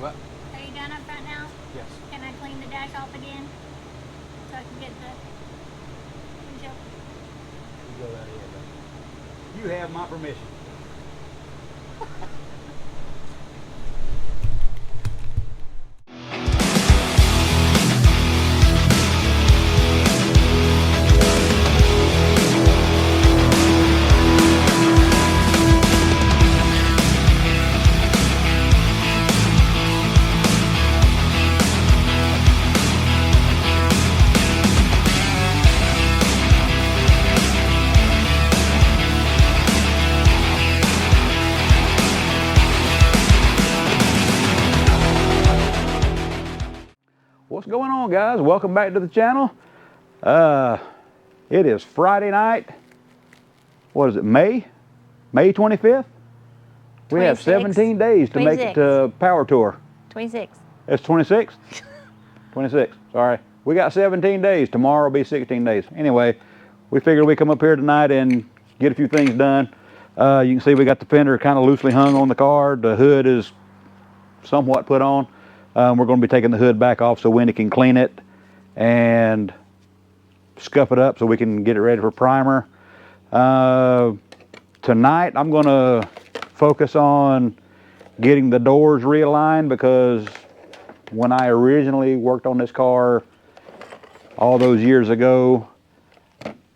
What? Are you done up front now? Yes. Can I clean the dash off again? So I can get the windshield? You go right ahead, buddy. You have my permission. What's going on, guys? Welcome back to the channel. It is Friday night. What is it, May 25th? We have 17 days to make it to Power Tour. 26. It's 26? 26, sorry. We got 17 days. Tomorrow will be 16 days. Anyway, we figured we'd come up here tonight and get a few things done. You can see we got the fender kind of loosely hung on the car. The hood is somewhat put on. We're going to be taking the hood back off so Wendy can clean it and scuff it up so we can get it ready for primer. Tonight I'm going to focus on getting the doors realigned, because when I originally worked on this car all those years ago,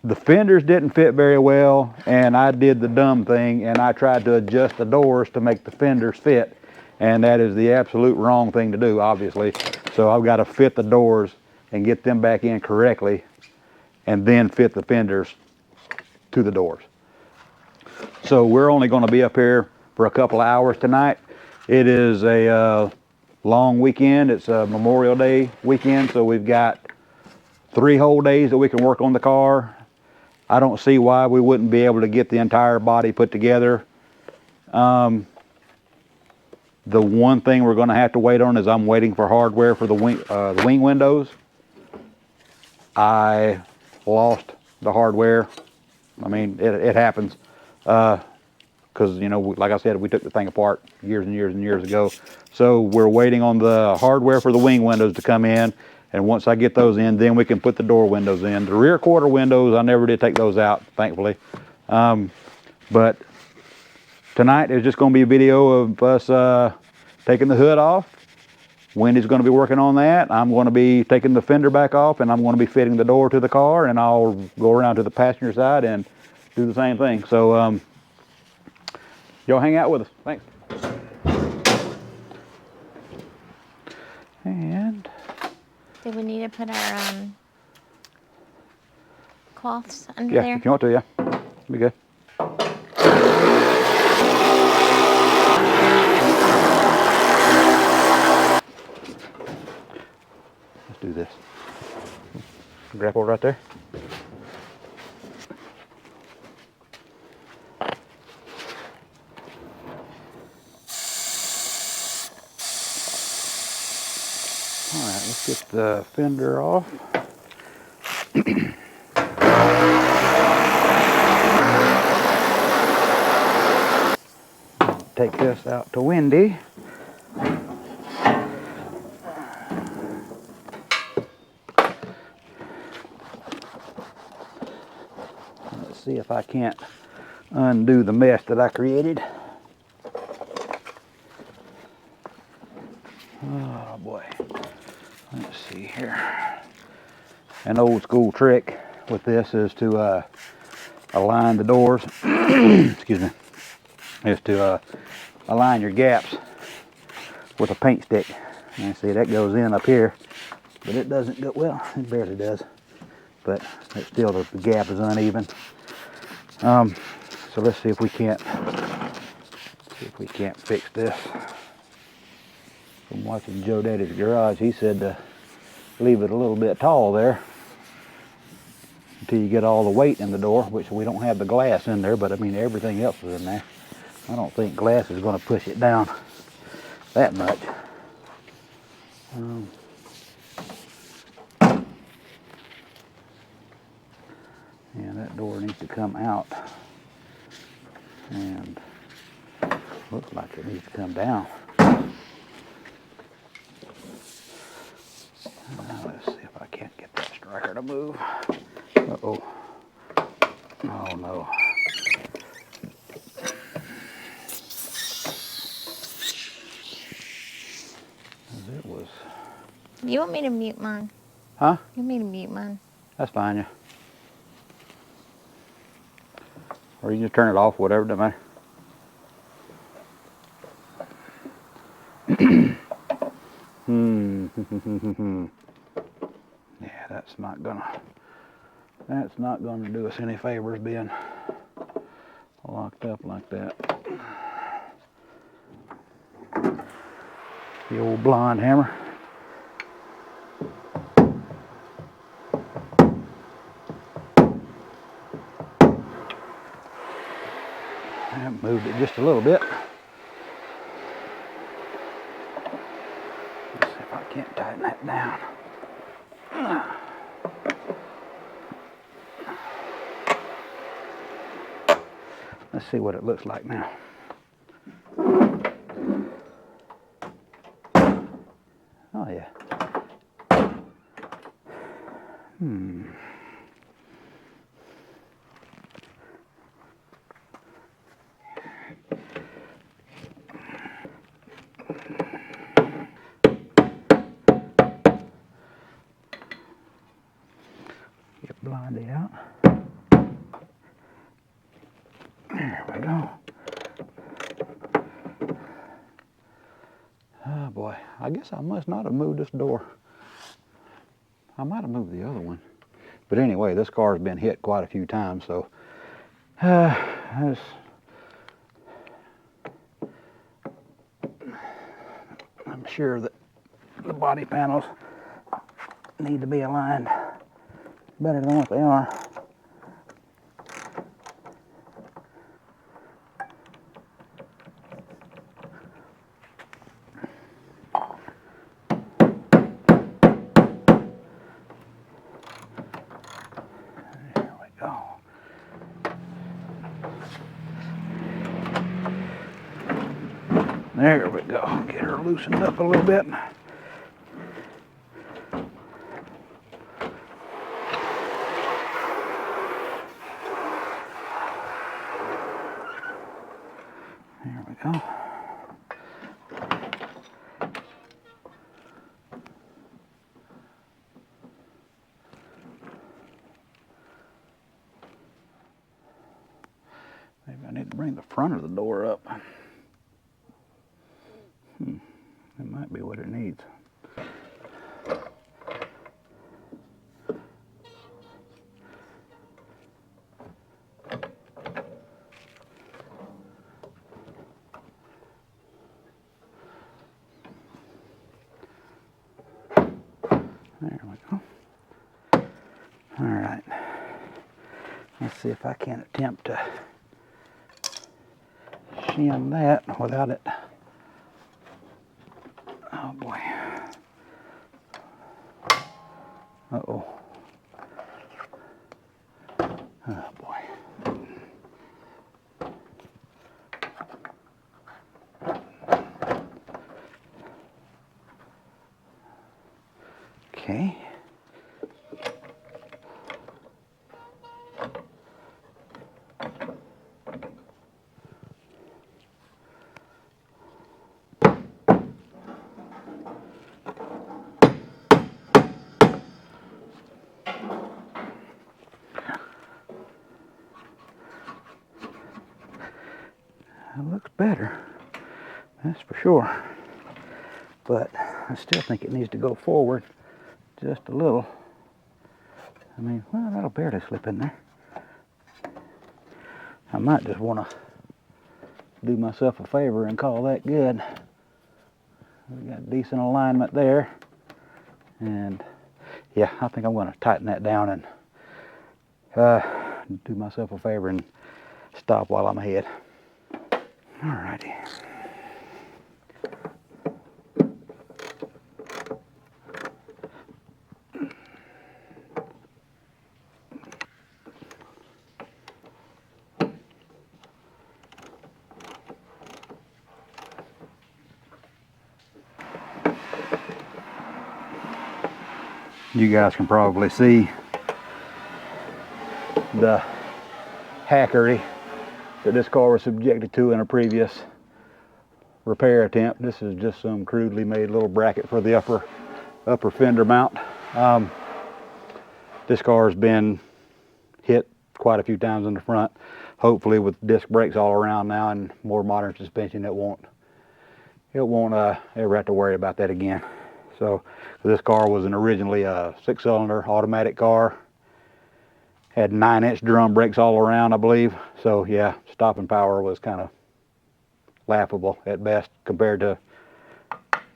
the fenders didn't fit very well, and I did the dumb thing and I tried to adjust the doors to make the fenders fit. And that is the absolute wrong thing to do, obviously. So I've got to fit the doors and get them back in correctly, and then fit the fenders to the doors. So we're only going to be up here for a couple of hours tonight. It is a long weekend. It's a Memorial Day weekend, so we've got 3 whole days that we can work on the car. I don't see why we wouldn't be able to get the entire body put together. The one thing we're going to have to wait on is I'm waiting for hardware for the wing windows. I lost the hardware. I mean, it happens. Because, you know, like I said, we took the thing apart years and years and years ago. So we're waiting on the hardware for the wing windows to come in. And once I get those in, then we can put the door windows in. The rear quarter windows, I never did take those out, thankfully. But tonight is just going to be a video of us taking the hood off. Wendy's going to be working on that. I'm going to be taking the fender back off, and I'm going to be fitting the door to the car, and I'll go around to the passenger side and do the same thing. So y'all hang out with us. Thanks. And do we need to put our cloths under there? Yeah, if you want to, yeah. Be good. Do this. Grapple right there. All right, let's get the fender off. Take this out to Wendy. See if I can't undo the mess that I created. Oh boy. Let's see here. An old school trick with this is to align the doors. Excuse me. Is to align your gaps with a paint stick. And see, that goes in up here, but it doesn't go, well, it barely does. But it's still, the gap is uneven. So let's see if we can't fix this. From watching Joe Daddy's garage, he said to leave it a little bit tall there until you get all the weight in the door, which we don't have the glass in there, but I mean everything else is in there. I don't think glass is going to push it down that much. And that door needs to come out, and looks like it needs to come down. to move. Uh-oh. Oh no. It was. You want me to mute mine? Huh? You want me to mute mine? That's fine, yeah. Or you can just turn it off, whatever, doesn't matter. Yeah, that's not gonna do us any favors being locked up like that. The old blonde hammer. I moved it just a little bit. Let's see if I can't tighten that down. Let's see what it looks like now. Oh yeah. Get blinded out. There we go. Oh boy, I guess I must not have moved this door. I might have moved the other one. But anyway, this car's been hit quite a few times, so I'm sure that the body panels need to be aligned better than what they are. There we go. There we go. Get her loosened up a little bit. There we go. Maybe I need to bring the front of the door up. That might be what it needs. There we go. All right. Let's see if I can attempt to shim that without it. Oh boy. Uh-oh. Oh boy. Okay. It looks better, that's for sure. But I still think it needs to go forward just a little. I mean, well, that'll barely slip in there. I might just want to do myself a favor and call that good. We got decent alignment there. And yeah, I think I'm going to tighten that down and do myself a favor and stop while I'm ahead. Alrighty. You guys can probably see the hackery that this car was subjected to in a previous repair attempt. This is just some crudely made little bracket for the upper fender mount. This car has been hit quite a few times in the front. Hopefully with disc brakes all around now and more modern suspension, it won't ever have to worry about that again. So this car was originally a 6-cylinder automatic car. Had 9-inch drum brakes all around, I believe. So yeah, stopping power was kind of laughable at best compared to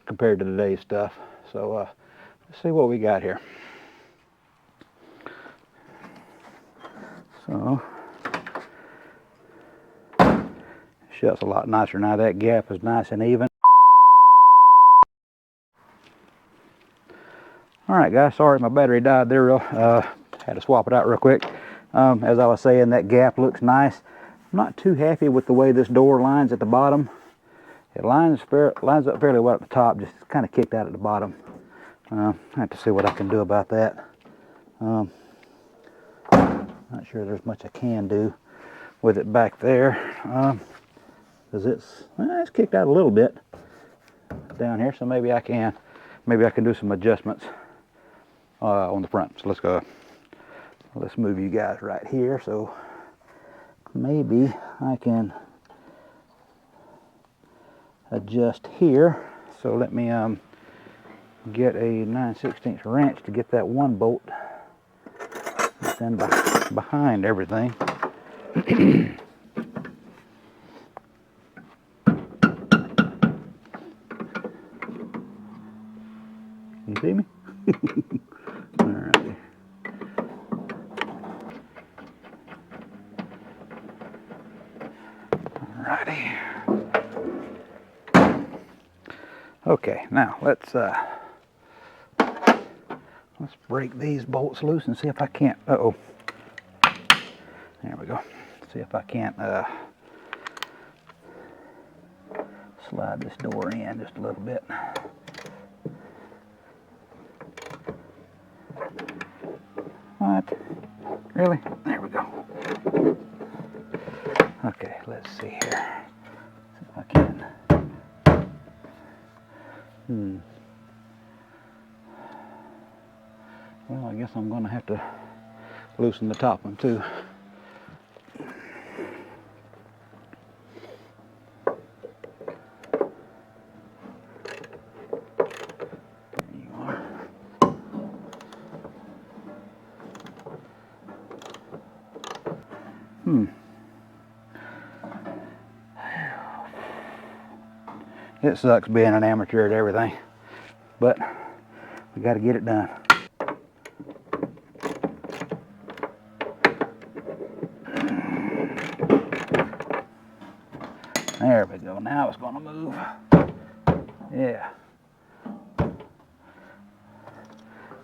today's stuff. So let's see what we got here. So shuts a lot nicer now. That gap is nice and even. All right, guys. Sorry, my battery died there. Had to swap it out real quick. As I was saying, that gap looks nice. I'm not too happy with the way this door lines at the bottom. It lines up fairly well at the top, just kind of kicked out at the bottom. I have to see what I can do about that. Not sure there's much I can do with it back there, because it's kicked out a little bit down here. So maybe I can do some adjustments on the front. So let's move you guys right here. So maybe I can adjust here. So let me get a 9/16 wrench to get that one bolt that's in behind everything. You see me? All right. Alrighty. Okay, now let's break these bolts loose and see if I can't. Uh-oh. There we go. See if I can't slide this door in just a little bit. What? Really? There we go. Okay, let's see here. See if I can. Well, I guess I'm going to have to loosen the top one too. There you are. It sucks being an amateur at everything, but we got to get it done. There we go. Now it's going to move. Yeah.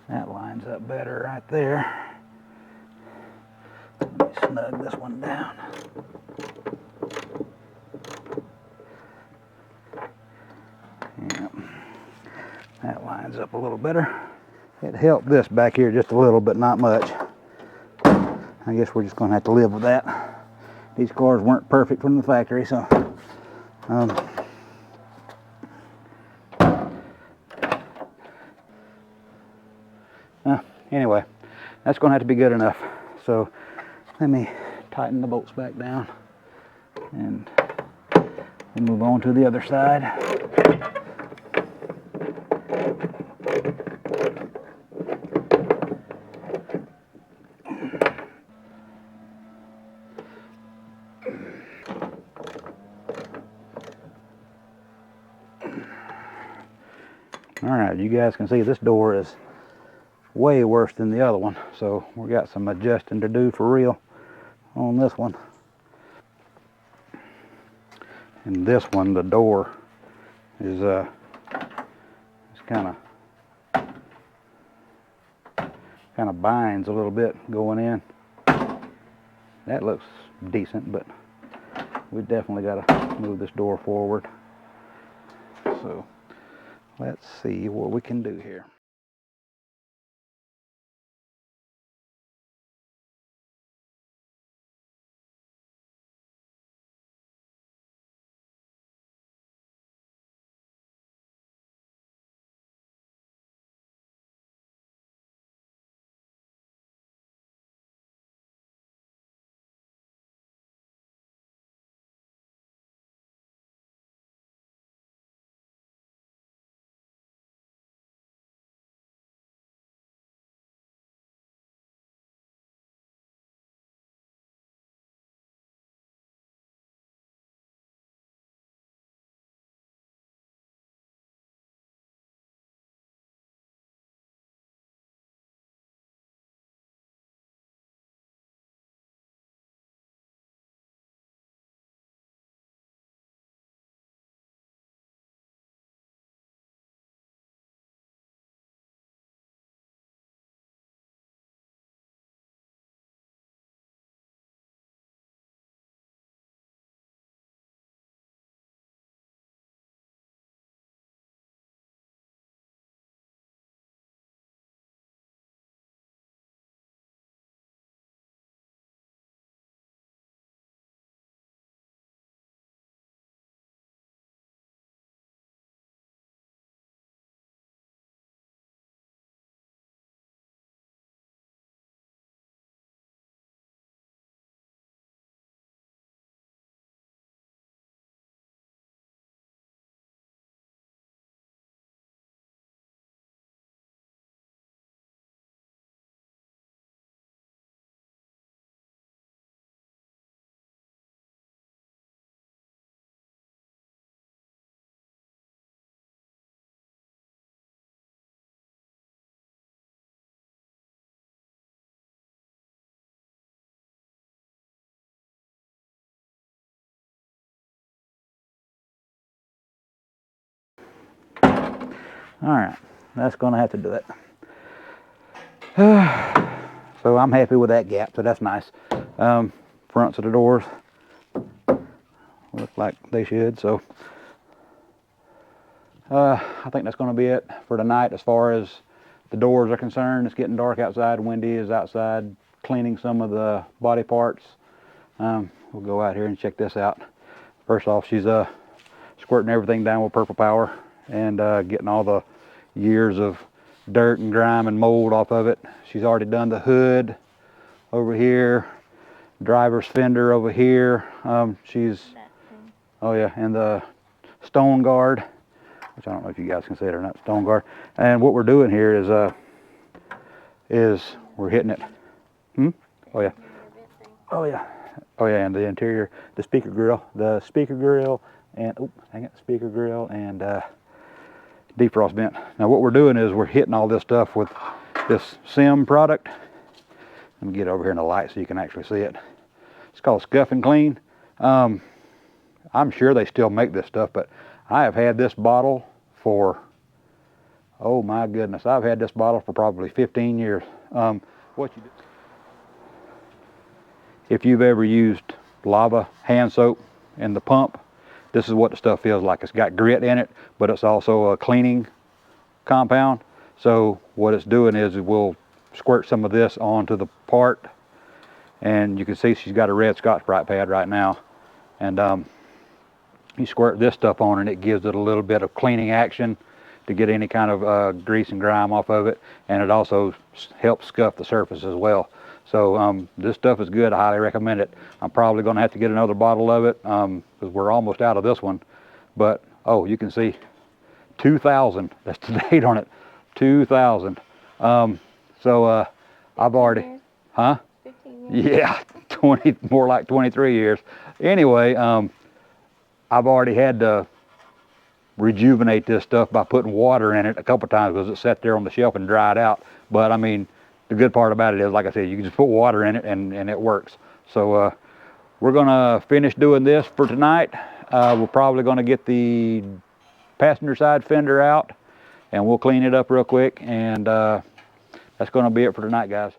That lines up better right there. Let me snug this one down. Yep. That lines up a little better. It helped this back here just a little, but not much. I guess we're just going to have to live with that. These cars weren't perfect from the factory, so anyway, that's going to have to be good enough. So let me tighten the bolts back down and we'll move on to the other side. All right, you guys can see this door is way worse than the other one, so we got some adjusting to do for real on this one. And this one, the door is kind of binds a little bit going in. That looks decent, but we definitely got to move this door forward. So let's see what we can do here. All right, that's gonna have to do it. So I'm happy with that gap, so that's nice. Fronts of the doors look like they should, so I think that's gonna be it for tonight as far as the doors are concerned. It's getting dark outside, windy is outside, cleaning some of the body parts. We'll go out here and check this out. First off, she's squirting everything down with Purple Power and getting all the years of dirt and grime and mold off of it. She's already done the hood over here, driver's fender over here. She's, oh yeah, and the stone guard, which I don't know if you guys can see it or not, stone guard. And what we're doing here is we're hitting it. Oh yeah. Oh yeah. Oh yeah, and the interior, the speaker grill, and oh, hang it, speaker grill and defrost vent. Now what we're doing is we're hitting all this stuff with this Sim product. Let me get over here in the light so you can actually see it. It's called Scuff and Clean. I'm sure they still make this stuff, but I have had this bottle for, oh my goodness, I've had this bottle for probably 15 years. What you do? If you've ever used lava hand soap in the pump, this is what the stuff feels like. It's got grit in it, but it's also a cleaning compound. So what it's doing is it will squirt some of this onto the part, and you can see she's got a red Scotch-Brite pad right now. And you squirt this stuff on and it gives it a little bit of cleaning action to get any kind of grease and grime off of it, and it also helps scuff the surface as well. So this stuff is good. I highly recommend it. I'm probably going to have to get another bottle of it because we're almost out of this one. But oh, you can see 2000. That's the date on it. 2000. So I've already, huh? 15 years. Yeah, 20, more like 23 years. Anyway, I've already had to rejuvenate this stuff by putting water in it a couple times because it sat there on the shelf and dried out. But I mean, the good part about it is, like I said, you can just put water in it and it works. So we're gonna finish doing this for tonight. We're probably gonna get the passenger side fender out and we'll clean it up real quick, and that's gonna be it for tonight, guys.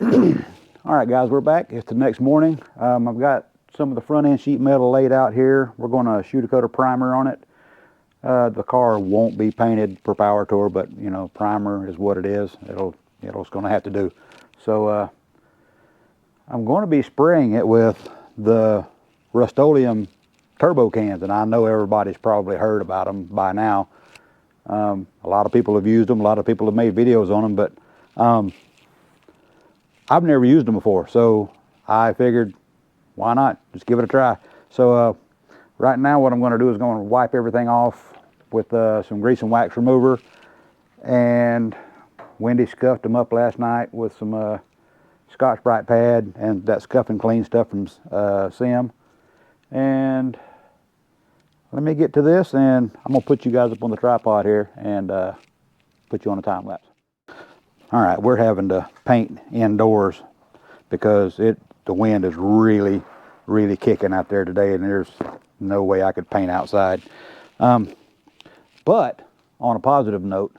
All right, guys, we're back. It's the next morning. I've got some of the front end sheet metal laid out here. We're gonna shoot a coat of primer on it. The car won't be painted for Power Tour, but you know, primer is what it is. It's going to have to do. So I'm going to be spraying it with the Rustoleum Turbo Cans, and I know everybody's probably heard about them by now. A lot of people have used them. A lot of people have made videos on them, but I've never used them before. So I figured, why not? Just give it a try. So right now what I'm going to do is going to wipe everything off with some grease and wax remover, and Wendy scuffed them up last night with some Scotch-Brite pad and that Scuff and Clean stuff from Sim. And let me get to this, and I'm going to put you guys up on the tripod here and put you on a time lapse. All right, we're having to paint indoors because the wind is really kicking out there today, and there's no way I could paint outside. But on a positive note,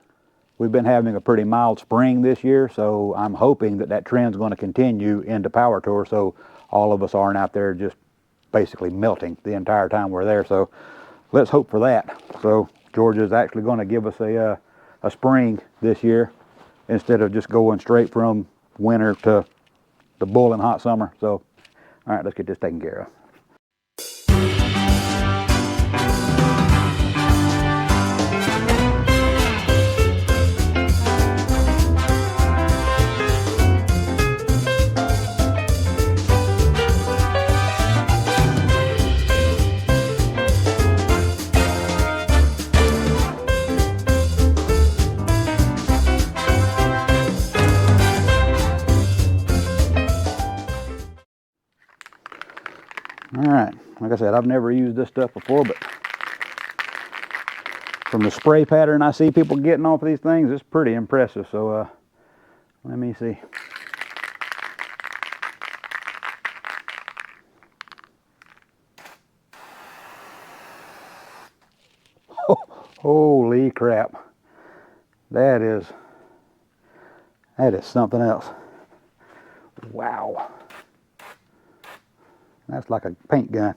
we've been having a pretty mild spring this year, so I'm hoping that trend's going to continue into Power Tour, so all of us aren't out there just basically melting the entire time we're there. So let's hope for that. So Georgia's actually going to give us a spring this year instead of just going straight from winter to the boiling hot summer. So all right, let's get this taken care of. All right, like I said, I've never used this stuff before, but from the spray pattern I see people getting off of these things, it's pretty impressive. So let me see. Holy crap. That is something else. Wow. That's like a paint gun.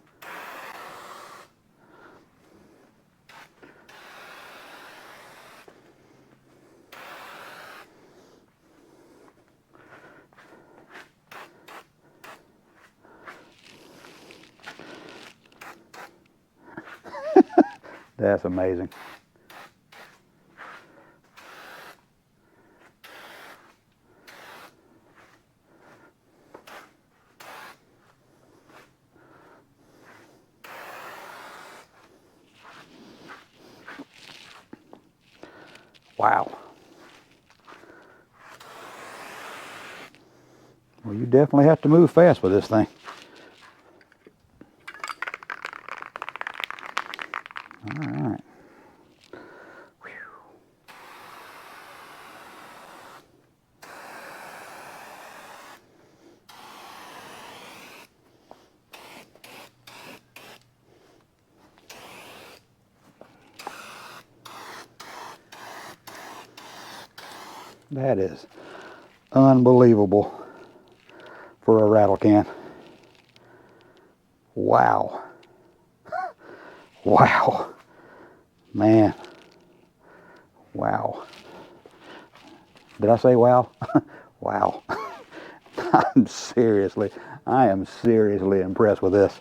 That's amazing. Wow. Well, you definitely have to move fast with this thing. All right. That is unbelievable for a rattle can. Wow. Wow. Man. Wow. Did I say wow? Wow. I am seriously impressed with this.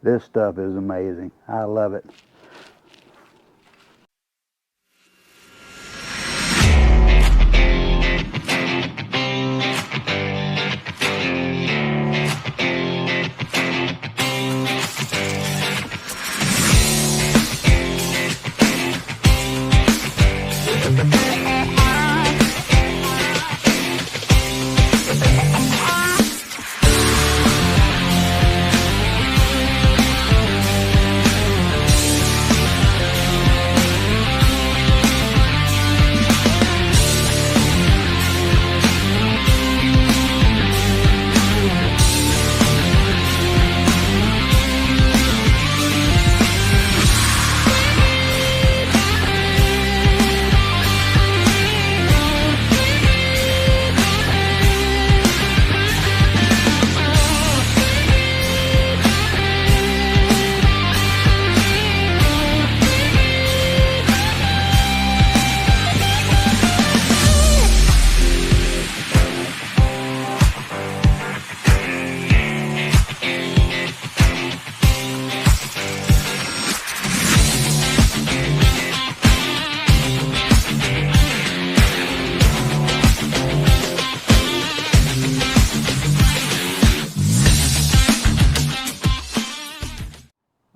This stuff is amazing. I love it.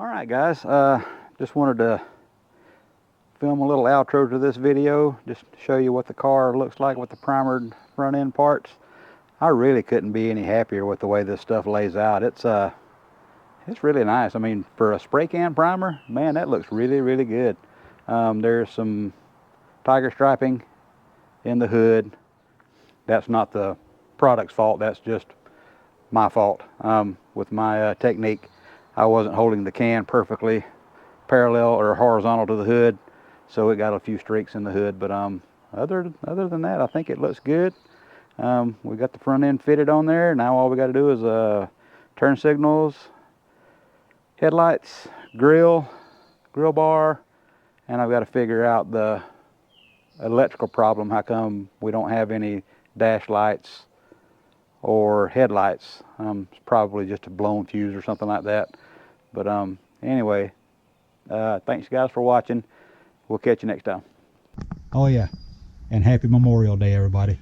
Alright guys, just wanted to film a little outro to this video, just to show you what the car looks like with the primered front end parts. I really couldn't be any happier with the way this stuff lays out. It's really nice. I mean, for a spray can primer, man, that looks really, really good. There's some tiger striping in the hood. That's not the product's fault, that's just my fault. With my technique, I wasn't holding the can perfectly parallel or horizontal to the hood, so it got a few streaks in the hood. But other than that, I think it looks good. We got the front end fitted on there. Now all we got to do is turn signals, headlights, grill bar, and I've got to figure out the electrical problem. How come we don't have any dash lights or headlights? It's probably just a blown fuse or something like that. But anyway, thanks guys for watching. We'll catch you next time. Oh yeah, and happy Memorial Day, everybody.